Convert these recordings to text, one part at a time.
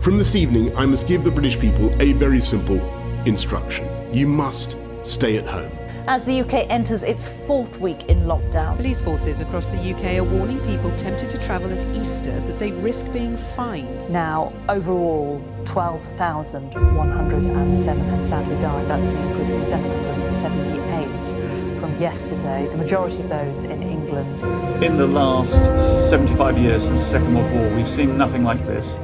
From this evening, I must give the British people a very simple instruction. You must stay at home. As the UK enters its fourth week in lockdown. Police forces across the UK are warning people tempted to travel at Easter that they risk being fined. Now, overall, 12,107 have sadly died. That's an increase of 778 from yesterday, the majority of those in England. In the last 75 years since the Second World War, we've seen nothing like this.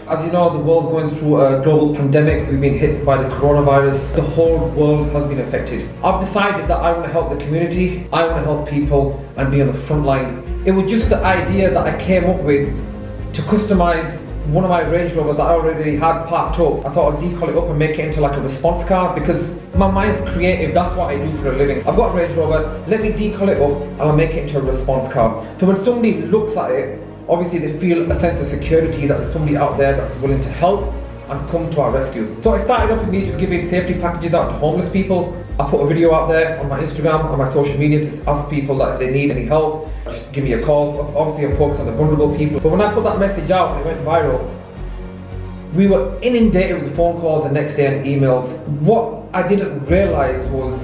As you know, the world's going through a global pandemic. We've been hit by the coronavirus. The whole world has been affected. I've decided that I want to help the community, I want to help people and be on the front line. It was just the idea that I came up with to customise one of my Range Rovers that I already had parked up. I thought I'd decal it up and make it into like a response car because my mind's creative, that's what I do for a living. I've got a Range Rover, let me decal it up and I'll make it into a response car. So when somebody looks at it, obviously they feel a sense of security that there's somebody out there that's willing to help and come to our rescue. So it started off with me just giving safety packages out to homeless people. I put a video out there on my Instagram, on my social media to ask people that if they need any help, just give me a call. Obviously I'm focused on the vulnerable people. But when I put that message out and it went viral, we were inundated with phone calls the next day and emails. What I didn't realise was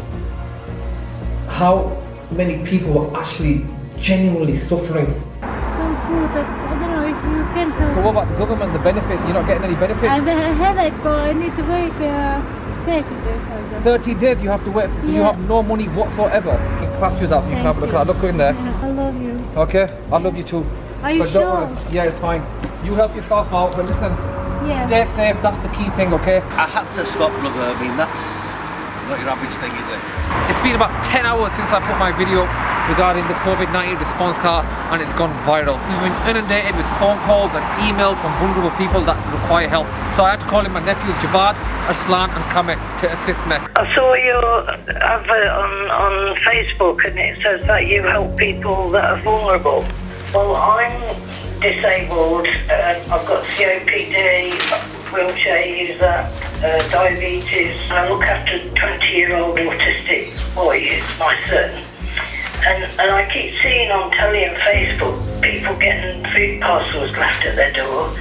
how many people were actually genuinely suffering. Some food that, I don't know if you can help. So what about the government, the benefits? You're not getting any benefits? I have a headache, but I need to wait 30 days. 30 days you have to wait, so you have no money whatsoever. I can pass you that so you can have a look at that. Look in there. I love you. Okay, I love you too. Are you but sure? Don't worry. Yeah, it's fine. You help yourself out, but listen, stay safe, that's the key thing, okay? I had to stop, brother. I mean, that's not your average thing, is it? It's been about 10 hours since I put my video regarding the COVID-19 response car and it's gone viral. We've been inundated with phone calls and emails from vulnerable people that require help. So I had to call in my nephews Javad, Aslan and Kamek to assist me. I saw your advert on Facebook and it says that you help people that are vulnerable. Well, I'm disabled, I've got COPD, wheelchair user, diabetes, and I look after a 20-year-old autistic boy who's my son. And I keep seeing on telly and Facebook people getting food parcels left at their door.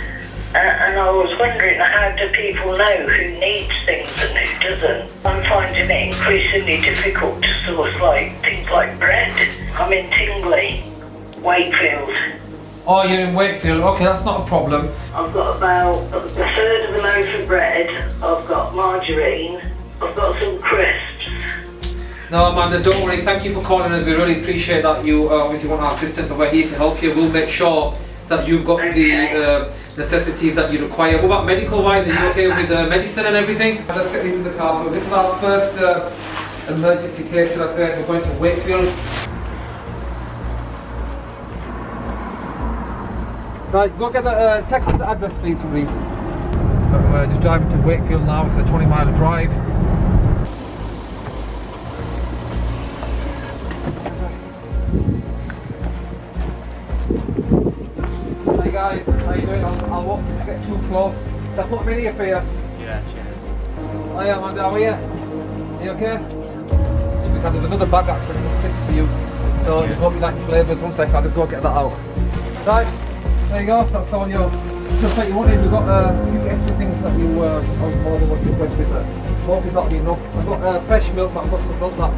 And I was wondering, how do people know who needs things and who doesn't? I'm finding it increasingly difficult to source things like bread. I'm in Tingley, Wakefield. Oh, you're in Wakefield, okay, that's not a problem. I've got about a third of a loaf of bread, I've got margarine, I've got some crisps. No, Amanda, don't worry. Thank you for calling us. We really appreciate that you obviously want our assistance and we're here to help you. We'll make sure that you've got the necessities that you require. What about medical-wise? Are you okay with medicine and everything? Let's get these in the car. So this is our first emergency case, should I say. We're going to Wakefield. Right, go get the text the address please for me. We're just driving to Wakefield now. It's a 20-mile drive. Hey guys, how you doing? I'll walk to get too close. That's what I'm in here for you. Yeah, cheers. Hi Amanda, how are you? Are you okay? Because there's another bag actually, some tips for you. So just hope you like the flavours. One sec, I'll just go get that out. Right, there you go, that's all yours. Just like you wanted, we've got a few extra things that you more than what you requested. Hopefully that'll be enough. I've got fresh milk, but I've got some milk that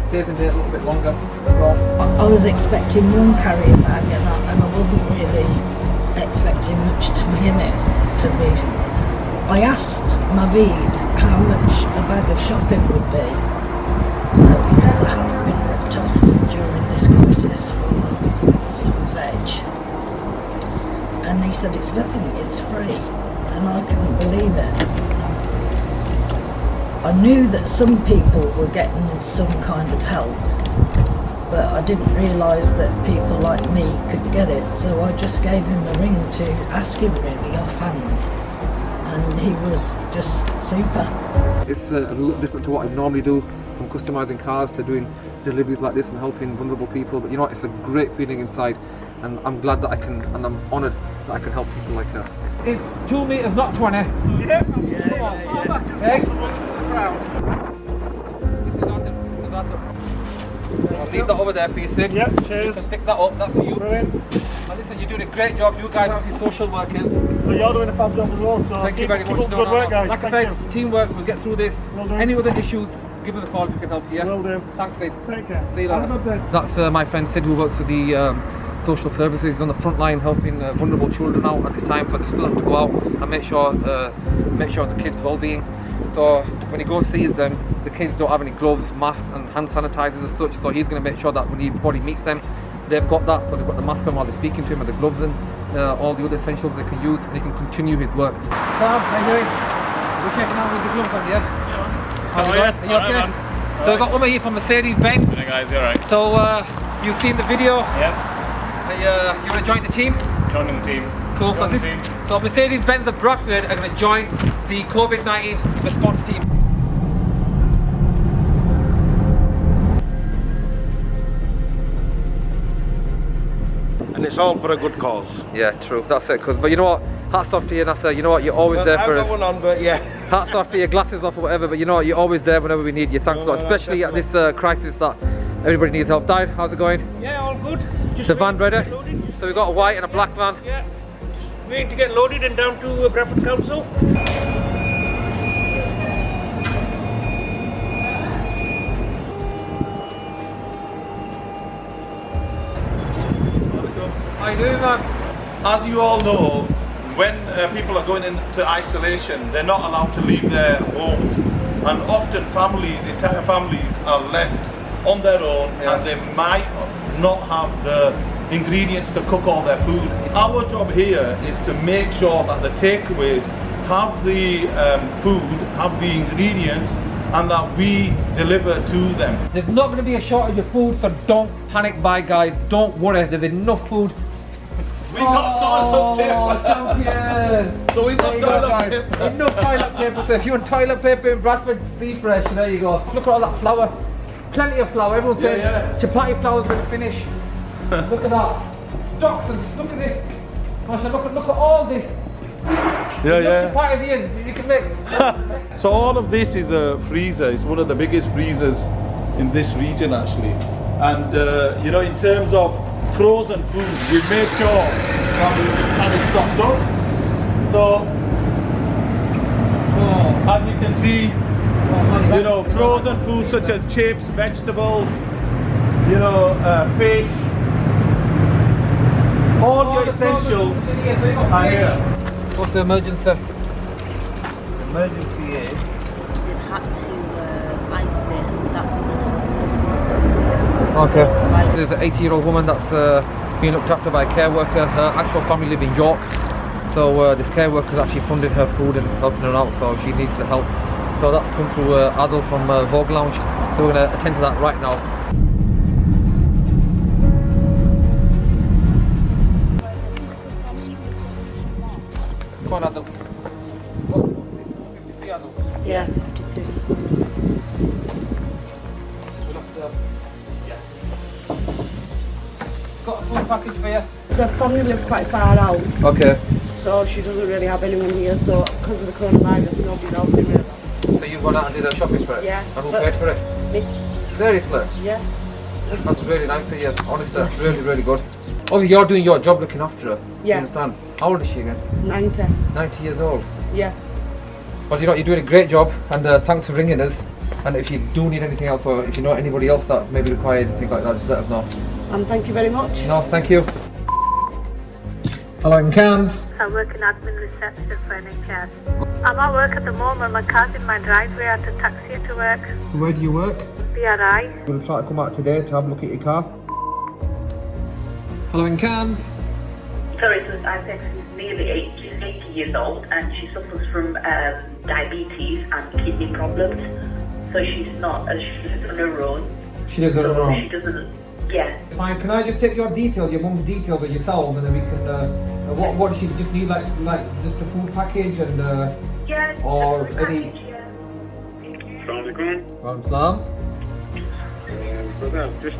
stays in there a little bit longer as well. I was expecting one carrier bag and I wasn't really expecting much to be in it, to be. I asked Mavid how much a bag of shopping would be because I have been ripped off during this crisis for some veg, and he said it's nothing, it's free, and I couldn't believe it. I knew that some people were getting some kind of help, but I didn't realise that people like me could get it, so I just gave him a ring to ask him really offhand, and he was just super. It's a little different to what I normally do, from customising cars to doing deliveries like this and helping vulnerable people, but you know what, it's a great feeling inside, and I'm glad that I can, and I'm honoured that I can help people like that. It's 2 metres, not 20. Yeah, Hey? This is the ground. This is random. I'll leave that over there for you, Sid. Yeah, cheers. You can pick that up, that's for you. Brilliant. And listen, you're doing a great job. You guys are social workers. Well, you're doing a fab job as well, so Thank you very much. keep up the good work, guys. Like Thank I you. said, teamwork, we'll get through this. Will do. Any other issues, give us a call if we can help you. Yeah? Will do. Thanks, Sid. Take care. See you Have later. a good day. That's my friend Sid, who works for the social services. He's on the front line helping vulnerable children out at this time, so they still have to go out and make sure the kids' well-being. So when he goes sees them, the kids don't have any gloves, masks and hand sanitizers as such, so he's going to make sure that before he meets them, they've got that, so they've got the mask on while they're speaking to him, and the gloves and all the other essentials they can use, and he can continue his work. How are you doing? We're checking out with the gloves on, yeah? How's it going? Are you okay? So we've got Umar here from Mercedes-Benz. Hey guys, you alright? So you've seen the video? Yep. You want to join the team? Joining the team. Cool. So Mercedes-Benz of Bradford are going to join the COVID-19 response team. And it's all for a good cause. Yeah, true. That's it. But you know what? Hats off to you, Nasser. You know what? You're always there for us. I've got one on, but yeah. Hats off to you, glasses off or whatever. But you know what? You're always there whenever we need you. Thanks a lot, especially at this crisis that everybody needs help. Dad, how's it going? Yeah, all good. Just the van ready? So we've got a white and a black van. Yeah. Waiting to get loaded and down to Bradford Council. How you doing, man? As you all know, when people are going into isolation, they're not allowed to leave their homes, and often entire families are left on their own, and they might not have the ingredients to cook all their food. Our job here is to make sure that the takeaways have the food, have the ingredients, and that we deliver to them. There's not going to be a shortage of food, so don't panic buy, guys. Don't worry, there's enough food. We got toilet paper. Champion. So we got toilet paper. Enough toilet paper. So if you want toilet paper in Bradford, Sea Fresh, there you go. Look at all that flour. Plenty of flour. Everyone's saying chapati flour's going to finish. Look at that. Stocks and look at this. Masha, look at all this. Chapati at the end. You can make. So all of this is a freezer. It's one of the biggest freezers in this region actually. And you know, in terms of frozen food, we've made sure that we have it stocked up. So as you can see, you know, frozen food such as chips, vegetables, you know, fish, all your essentials are here. What's the emergency? Emergency is they've had to isolate that woman has Okay. There's an 80-year-old woman that's being looked after by a care worker. Her actual family live in York, so this care worker is actually funding her food and helping her out, so she needs the help. So that's come through Adil from Vogue Lounge, so we're going to attend to that right now. Come on, Adil. What? 53, Adil? Yeah, 53. Got a full package for you. So her family live quite far out. Okay. So she doesn't really have anyone here, so because of the coronavirus, nobody's helping her. So you went out and did a shopping for it? Yeah. And who paid for it? Me. Seriously? Yeah. That's really nice to hear, honestly, that's really, really good. Obviously you're doing your job looking after her. Yeah. You understand? How old is she again? 90. 90 years old? Yeah. Well, you know, you're doing a great job, and thanks for ringing us. And if you do need anything else, or if you know anybody else that maybe requires anything like that, just let us know. And thank you very much. No, thank you. Hello, in Cairns. I work in admin reception for NHS. I'm at work at the moment. My car's in my driveway. I had to taxi it to work. So where do you work? BRI. I'm going to try to come out today to have a look at your car. Hello, in Cairns. Sorry, so Isaac is nearly 80 years old and she suffers from diabetes and kidney problems. So she's not, she lives on her own. She lives on her own? She doesn't, yeah. Fine, can I just take your details, your mum's details of yourselves, and then we can, what does she just need, like just a food package and, yeah, or any... Assalamualaikum. Salam. Brother, I've just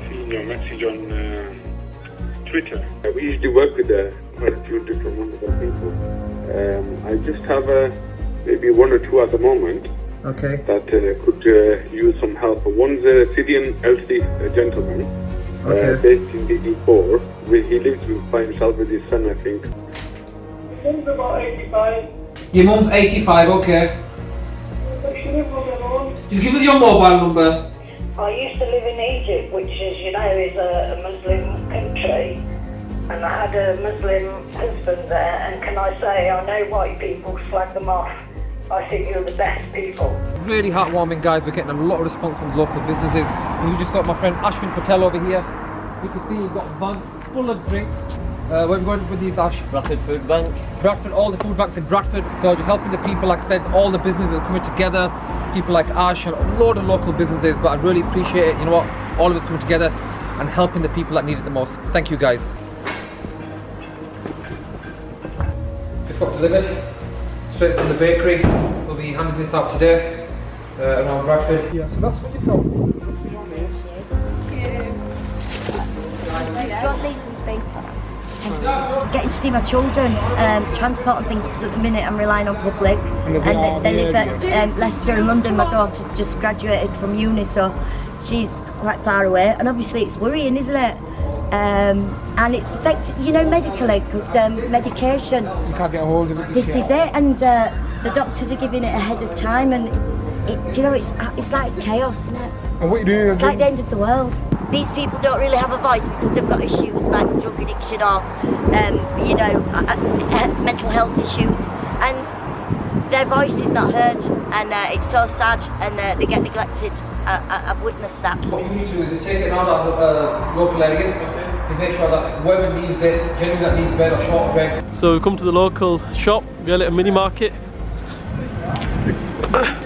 seen your message on Twitter. We usually work with quite a few different wonderful people. I just have maybe one or two at the moment. Okay. that could use some help. One's a Syrian elderly gentleman based in DD4. He lives by himself with his son, I think. Mum's about 85. Your mum's 85, okay. But she lives on her own. Just give us your mobile number. I used to live in Egypt, which is, you know, is a Muslim country. And I had a Muslim husband there, and can I say, I know white people slag them off. I think you're the best people. Really heartwarming, guys. We're getting a lot of response from local businesses. And we just got my friend Ashwin Patel over here. You can see he's got a van full of drinks. Where are we going with these, Ash? Bradford Food Bank. Bradford, all the food banks in Bradford. So you're helping the people, like I said, all the businesses are coming together. People like Ash and a load of local businesses. But I really appreciate it. You know what? All of us coming together and helping the people that need it the most. Thank you, guys. Just got delivered straight from the bakery. We'll be handing this out today around Bradford. Yeah, so that's what you sold. Drop these with paper. Getting to see my children, transport and things, because at the minute I'm relying on public, and they live at Leicester and London. My daughter's just graduated from uni, so she's quite far away, and obviously it's worrying, isn't it? And it's affected, you know, medically, because medication. You can't get a hold of it. This is it, and the doctors are giving it ahead of time, and you know, it's like chaos, isn't it? And what are you doing? It's like the end of the world. These people don't really have a voice because they've got issues like drug addiction or, you know, mental health issues, and their voice is not heard, and it's so sad, and they get neglected. I've witnessed that. What you need to do is take it around our local area and make sure that whoever needs it, genuinely that needs bread or short bread. So we've come to the local shop, get a little mini market.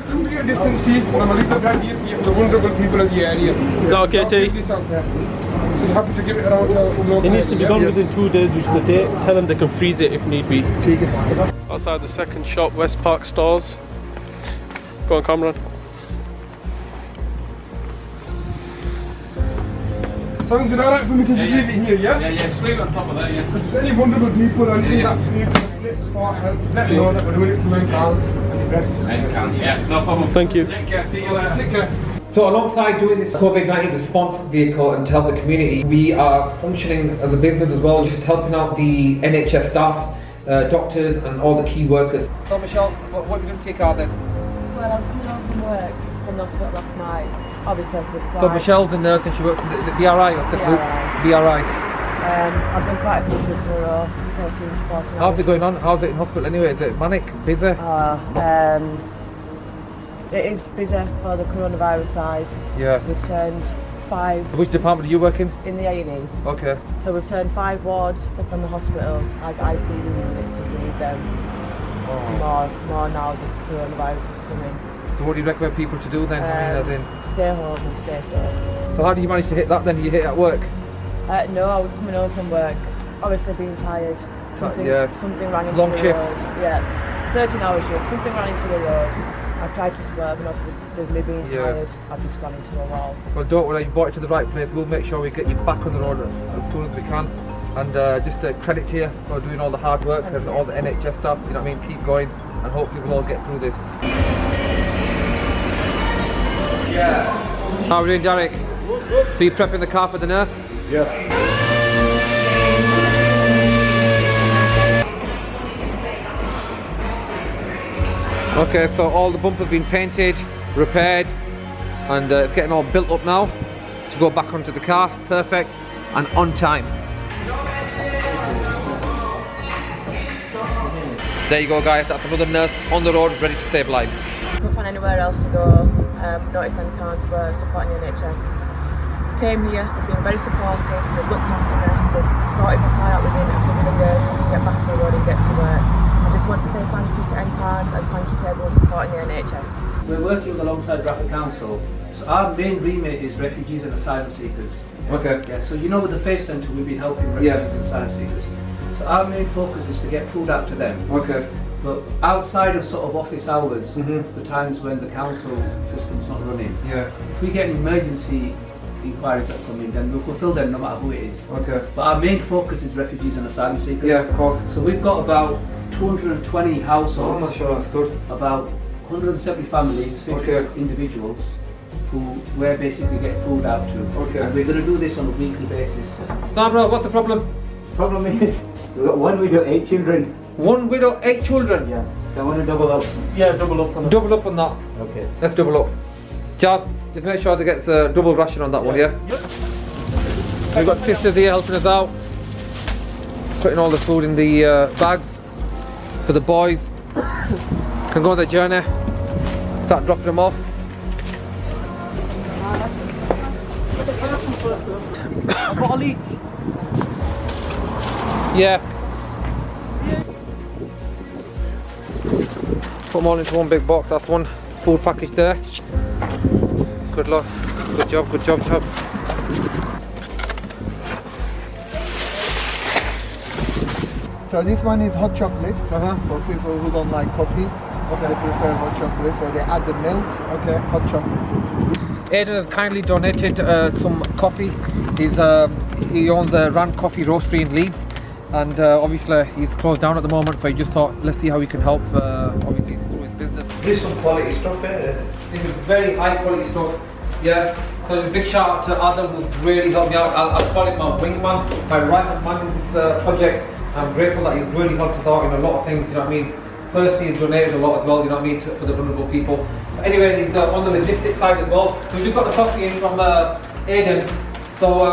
Come to your distance, T, and I'm going to leave the brand here for the vulnerable people in the area. Is that okay, T? So you're happy to give it around to local. It needs to be gone within 2 days, which the date. Tell them they can freeze it if need be. Outside the second shop, West Park Stores. Go on, Cameron. Sounds it alright for me to just leave it here, yeah? Yeah, just leave it on top of that, yeah. If there's any vulnerable people or anything that needs support, help, just let me know that we're doing it for £9 and Yeah, no problem. Thank you. Take care, see you later. Take care. So alongside doing this COVID-19 response vehicle and to help the community, we are functioning as a business as well, just helping out the NHS staff, doctors and all the key workers. So Michelle, what are you doing to your car then? Well, I was coming home from work from the hospital last night. Obviously, I was So Michelle's a nurse and she works in, is it BRI or St Luke's? BRI. I've done quite a few shifts in a row, 13 to 14 hours. How's it going on? How's it in hospital anyway? Is it manic, busy? It is busy for the coronavirus side. Yeah. We've turned 5. Which department do you work in? In the A&E. Okay. So we've turned 5 wards up on the hospital as ICU units because we need them more now this coronavirus is coming. So what do you recommend people to do then? Stay home and stay safe. So how did you manage to hit that then? Did you hit it at work? No, I was coming home from work, obviously being tired. Something ran into Long the shifts. road. Yeah, 13-hour shift. Something ran into the road. I tried to swerve, and obviously with me being tired, I've just gone into a wall. Well, don't worry, you brought it to the right place. We'll make sure we get you back on the road as soon as we can. And just a credit to you for doing all the hard work and all the NHS stuff. You know what I mean? Keep going, and hopefully we'll all get through this. Yeah. How are we doing, Derek? So you prepping the car for the nurse? Yes. Okay, so all the bumpers been painted, repaired, and it's getting all built up now to go back onto the car. Perfect and on time. There you go, guys. That's another nurse on the road, ready to save lives. Couldn't find anywhere else to go. Noticed any cars were supporting the NHS. Came here, they've been very supportive, they've looked after me, they've sorted my car out within a couple of days so I can get back on the road and get to work. I just want to say thank you to NPAD and thank you to everyone supporting the NHS. We're working alongside Bradford Council, so our main remit is refugees and asylum seekers. Okay. Yeah, so you know with the Faith Centre we've been helping refugees and asylum seekers. So our main focus is to get food out to them. Okay. But outside of sort of office hours, the times when the council system's not running, if we get an emergency inquiries that come in, then we'll fulfill them no matter who it is. Okay. But our main focus is refugees and asylum seekers. Yeah, of course. So we've got about 220 households. Oh, sure, that's good. About 170 families, 50 individuals who we're basically getting food out to. And we're going to do this on a weekly basis. Sandra, what's the problem? Problem is, we've got one widow, 8 children. One widow, 8 children? Yeah. So I want to double up. Yeah, double up on that. Double up on that. Okay. Let's double up. Jav, just make sure they get a double ration on that one, yeah? Yep. We've got sisters here helping us out. Putting all the food in the bags for the boys. Can go on their journey. Start dropping them off. A bottle each. Yeah. Put them all into one big box. That's one food package there. Good luck. Good job, Jav. So this one is hot chocolate for people who don't like coffee. They prefer hot chocolate, so they add the milk. Okay. Hot chocolate basically. Aidan has kindly donated some coffee. He owns a Rand Coffee Roastery in Leeds, and obviously he's closed down at the moment, so he just thought, let's see how we can help, obviously through his business. This is some quality stuff here. This is very high quality stuff. Yeah. So a big shout out to Adel, who's really helped me out. I'll call him my wingman, my right hand man in this project. I'm grateful that he's really helped us out in a lot of things, you know what I mean? Personally, he's donated a lot as well, you know what I mean, for the vulnerable people. But anyway, he's on the logistics side as well. So we've just got the coffee in from Aidan. So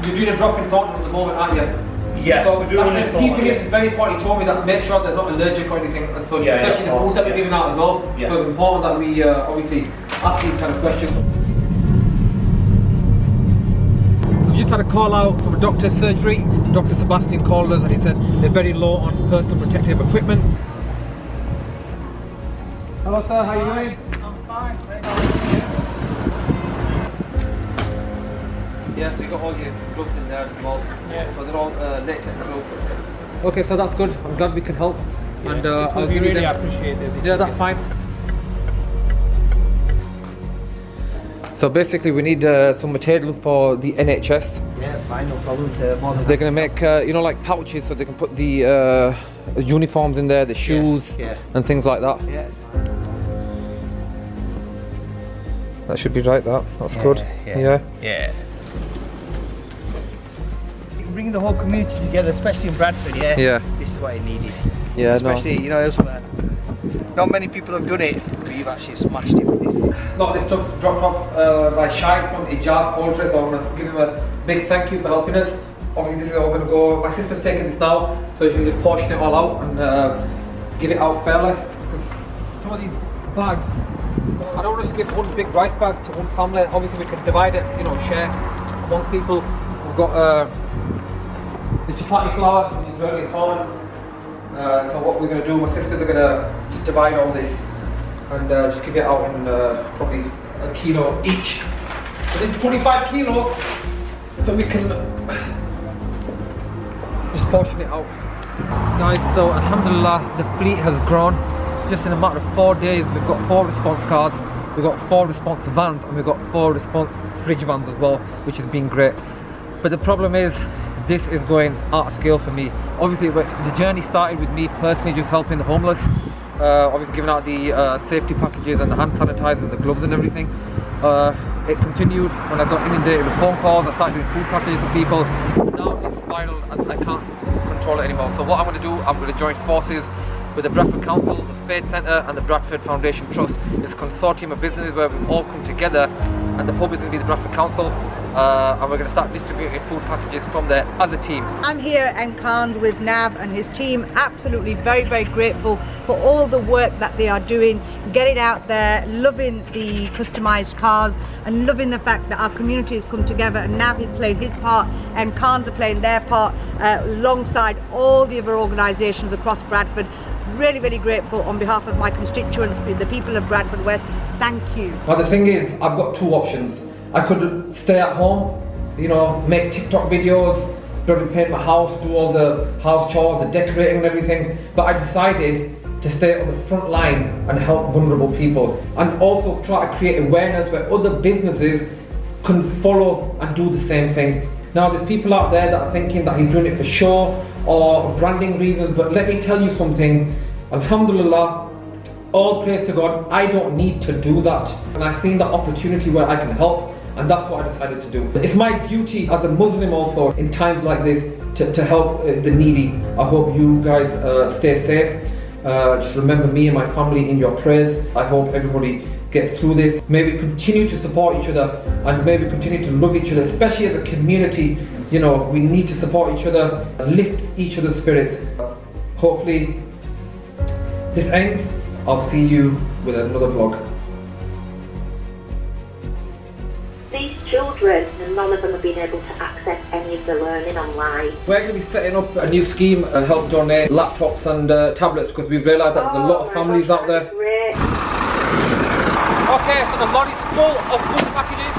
you're doing a drop-in fountain at the moment, aren't you? Yeah, so we're doing it. The key thing is very important. He told me that make sure they're not allergic or anything as such, especially the food that we're giving out as well. Yeah. So it's important that we obviously ask these kind of questions. We just had a call out from a doctor's surgery. Dr. Sebastian called us and he said they're very low on personal protective equipment. Hello sir, how are you doing? I'm fine, thank you. Yeah, so you got all your gloves in there as well. Yeah. So they're all latex gloves. Okay, so that's good. I'm glad we can help. Yeah, and I'll give you really them. appreciate it. Yeah, that's fine. So basically we need some material for the NHS. Yeah, fine, no problem. They're going to make, you know, like pouches so they can put the uniforms in there, the shoes and things like that. Yeah, it's fine. That should be right, that's good. Yeah. You can bring the whole community together, especially in Bradford, Yeah. This is what it needed. Yeah, especially, you know, elsewhere. Not many people have done it, but you've actually smashed it with this. A lot of this stuff dropped off by Shine from Ijaz Poultry, so I want to give him a big thank you for helping us. Obviously this is all going to go, my sister's taking this now, so she can just portion it all out and give it out fairly. Because some of these bags, I don't want to just give one big rice bag to one family. Obviously we can divide it, you know, share among people. We've got the chapati flour, which is really important. So what we're going to do, my sisters are going to just divide all this and just give it out in probably a kilo each. So this is 25 kilos, so we can just portion it out. Guys, so alhamdulillah, the fleet has grown. Just in a matter of 4 days, we've got 4 response cars, we've got 4 response vans, and we've got 4 response fridge vans as well, which has been great. But the problem is, this is going out of scale for me. Obviously, the journey started with me personally just helping the homeless, obviously giving out the safety packages and the hand sanitizer, the gloves and everything. It continued when I got inundated with phone calls. I started doing food packages for people. Now it's spiraled and I can't control it anymore. So what I'm going to do, I'm going to join forces with the Bradford Council, the Faith Centre and the Bradford Foundation Trust. It's a consortium of businesses where we've all come together, and the hub is going to be the Bradford Council, and we're going to start distributing food packages from there as a team. I'm here in Cairns with Nav and his team, absolutely very grateful for all the work that they are doing, getting out there, loving the customised cars and loving the fact that our community has come together, and Nav has played his part and Cairns are playing their part alongside all the other organisations across Bradford. Really grateful on behalf of my constituents, the people of Bradford West. Thank you. Now the thing is, I've got 2 options. I could stay at home, you know, make TikTok videos, probably paint my house, do all the house chores, the decorating and everything. But I decided to stay on the front line and help vulnerable people, and also try to create awareness where other businesses can follow and do the same thing. Now there's people out there that are thinking that he's doing it for show or branding reasons, but let me tell you something. Alhamdulillah, All praise to God, I don't need to do that. And I've seen the opportunity where I can help, and that's what I decided to do. It's my duty as a Muslim also in times like this to help the needy. I hope you guys stay safe. Just remember me and my family in your prayers. I hope everybody gets through this. May we continue to support each other, and may we continue to love each other, especially as a community. You know, we need to support each other, lift each other's spirits. Hopefully this ends. I'll see you with another vlog. These children, none of them have been able to access any of the learning online. We're going to be setting up a new scheme to help donate laptops and tablets, because we've realised that there's a lot of families out there. Great. Okay, so the lorry's full of food packages.